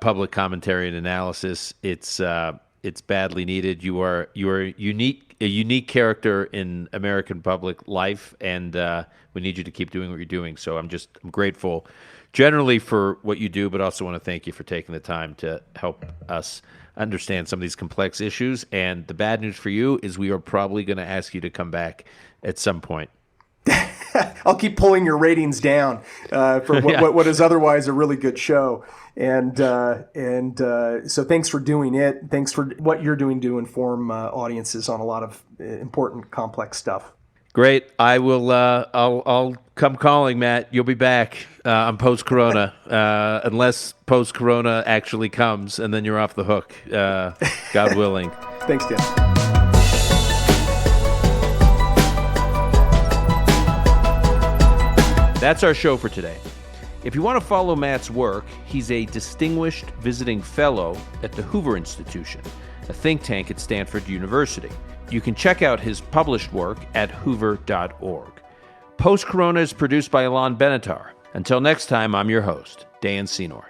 public commentary and analysis. It's badly needed. You are a unique character in American public life, and we need you to keep doing what you're doing. So I'm grateful generally for what you do, but also want to thank you for taking the time to help us understand some of these complex issues. And the bad news for you is we are probably going to ask you to come back at some point. I'll keep pulling your ratings down for what is otherwise a really good show. And so thanks for doing it. Thanks for what you're doing to inform audiences on a lot of important, complex stuff. Great. I will. I'll come calling, Matt. You'll be back on post-corona, unless post-corona actually comes, and then you're off the hook. God willing. Thanks, Dan. That's our show for today. If you want to follow Matt's work, he's a distinguished visiting fellow at the Hoover Institution, a think tank at Stanford University. You can check out his published work at hoover.org. Post Corona is produced by Alon Benatar. Until next time, I'm your host, Dan Senor.